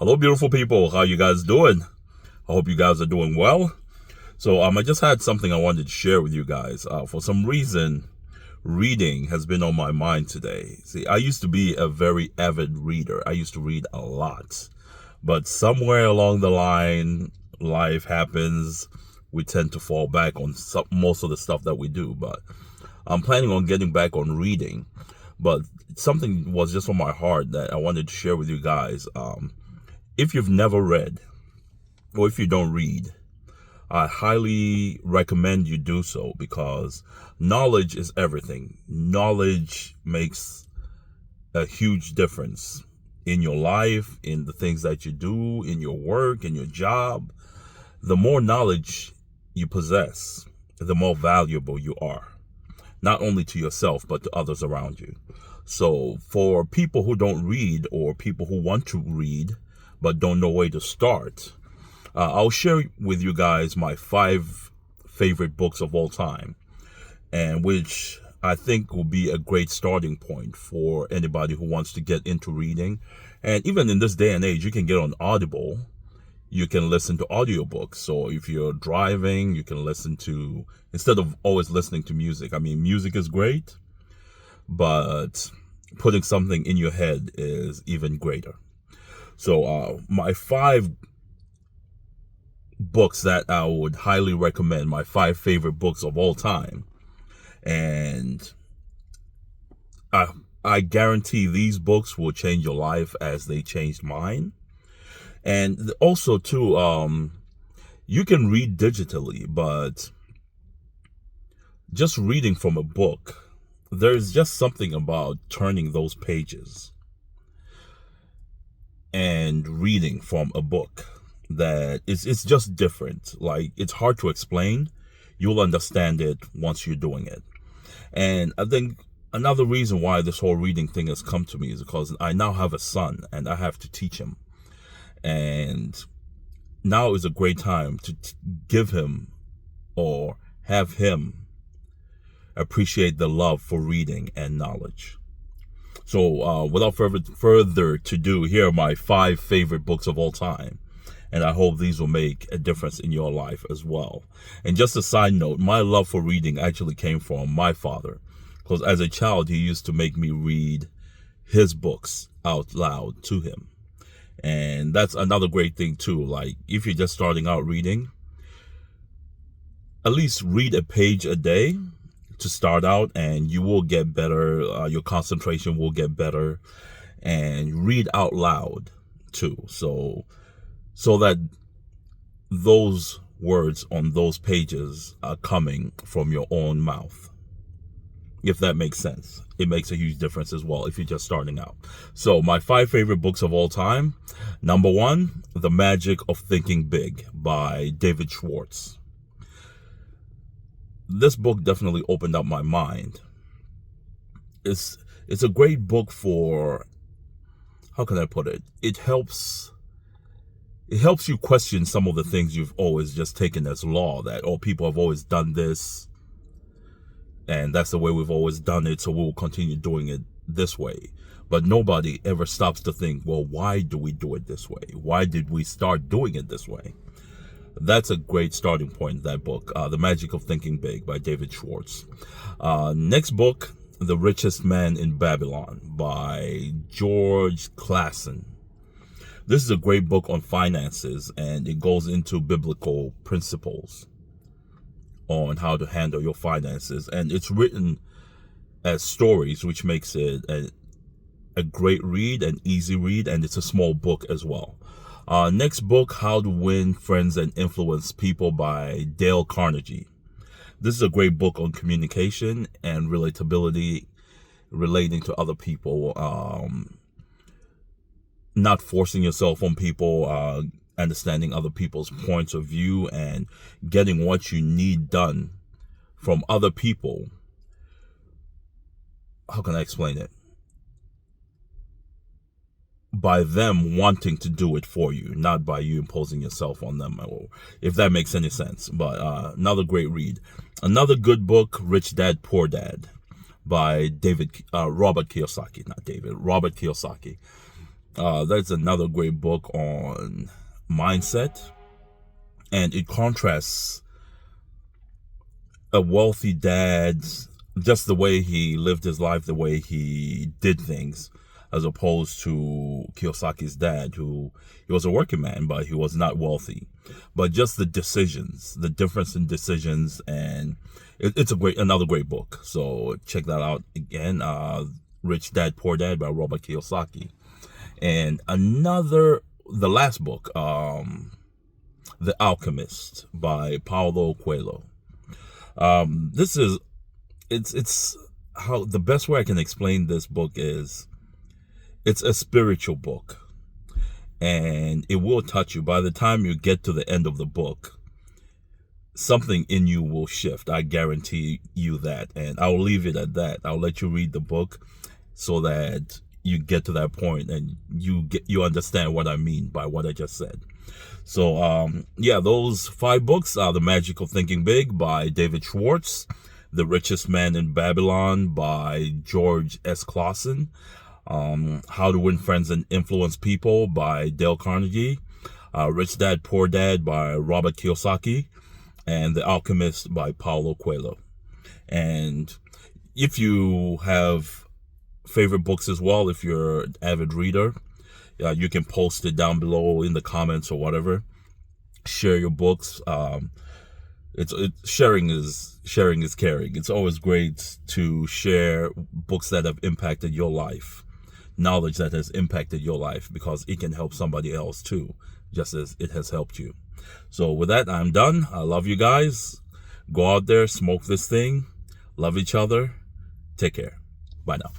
Hello, beautiful people. How you guys doing? I hope you guys are doing well. So, I just had something I wanted to share with you guys. For some reason, reading has been on my mind today. See, I used to be a very avid reader. I used to read a lot. But somewhere along the line, life happens. We tend to fall back on most of the stuff that we do. But I'm planning on getting back on reading. But something was just on my heart that I wanted to share with you guys. If you've never read, or if you don't read, I highly recommend you do so, because knowledge is everything. Knowledge makes a huge difference in your life, in the things that you do, in your work, in your job. The more knowledge you possess, the more valuable you are, not only to yourself, but to others around you. So for people who don't read, or people who want to read but don't know where to start, I'll share with you guys my 5 favorite books of all time, and which I think will be a great starting point for anybody who wants to get into reading. And even in this day and age, you can get on Audible. You can listen to audiobooks. So if you're driving, you can listen to, instead of always listening to music. I mean, music is great, but putting something in your head is even greater. So my 5 books that I would highly recommend, my 5 favorite books of all time. And I guarantee these books will change your life as they changed mine. And also too, you can read digitally, but just reading from a book, there's just something about turning those pages and reading from a book that it's just different. Like, it's hard to explain. You'll understand it once you're doing it. And I think another reason why this whole reading thing has come to me is because I now have a son and I have to teach him. And now is a great time to give him, or have him, appreciate the love for reading and knowledge. So without further to do, here are my 5 favorite books of all time. And I hope these will make a difference in your life as well. And just a side note, my love for reading actually came from my father. Because as a child, he used to make me read his books out loud to him. And that's another great thing too. Like, if you're just starting out reading, at least read a page a day to start out, and you will get better. Your concentration will get better. And read out loud too. So that those words on those pages are coming from your own mouth. If that makes sense. It makes a huge difference as well if you're just starting out. So my 5 favorite books of all time. Number 1, The Magic of Thinking Big by David Schwartz. This book definitely opened up my mind. It's a great book for, how can I put it? It helps you question some of the things you've always just taken as law, that, oh, people have always done this, and that's the way we've always done it, so we'll continue doing it this way. But nobody ever stops to think, well, why do we do it this way? Why did we start doing it this way? That's a great starting point, that book, The Magic of Thinking Big by David Schwartz. Next book, The Richest Man in Babylon by George Clason. This is a great book on finances, and it goes into biblical principles on how to handle your finances. And it's written as stories, which makes it a great read, an easy read, and it's a small book as well. Next book, How to Win Friends and Influence People by Dale Carnegie. This is a great book on communication and relatability, relating to other people, not forcing yourself on people, understanding other people's points of view, and getting what you need done from other people. How can I explain it? By them wanting to do it for you, not by you imposing yourself on them, or if that makes any sense. But another great read. Another good book, Rich Dad, Poor Dad by Robert Kiyosaki. That's another great book on mindset, and it contrasts a wealthy dad, just the way he lived his life, the way he did things, as opposed to Kiyosaki's dad, who he was a working man, but he was not wealthy. But just the decisions, the difference in decisions, and it's another great book. So check that out again. Rich Dad Poor Dad by Robert Kiyosaki. And the last book, The Alchemist by Paulo Coelho. This is, it's how the best way I can explain this book is, it's a spiritual book, and it will touch you. By the time you get to the end of the book, something in you will shift. I guarantee you that. And I'll leave it at that. I'll let you read the book so that you get to that point and you understand what I mean by what I just said. So yeah, those 5 books are The Magical Thinking Big by David Schwartz, The Richest Man in Babylon by George S. Clausen, How to Win Friends and Influence People by Dale Carnegie, Rich Dad Poor Dad by Robert Kiyosaki, and The Alchemist by Paulo Coelho. And if you have favorite books as well, if you're an avid reader, you can post it down below in the comments or whatever. Share your books. Sharing is caring. It's always great to share books that have impacted your life, knowledge that has impacted your life, because it can help somebody else too, just as it has helped you. So with that, I'm done. I love you guys. Go out there, smoke this thing, love each other. Take care. Bye now.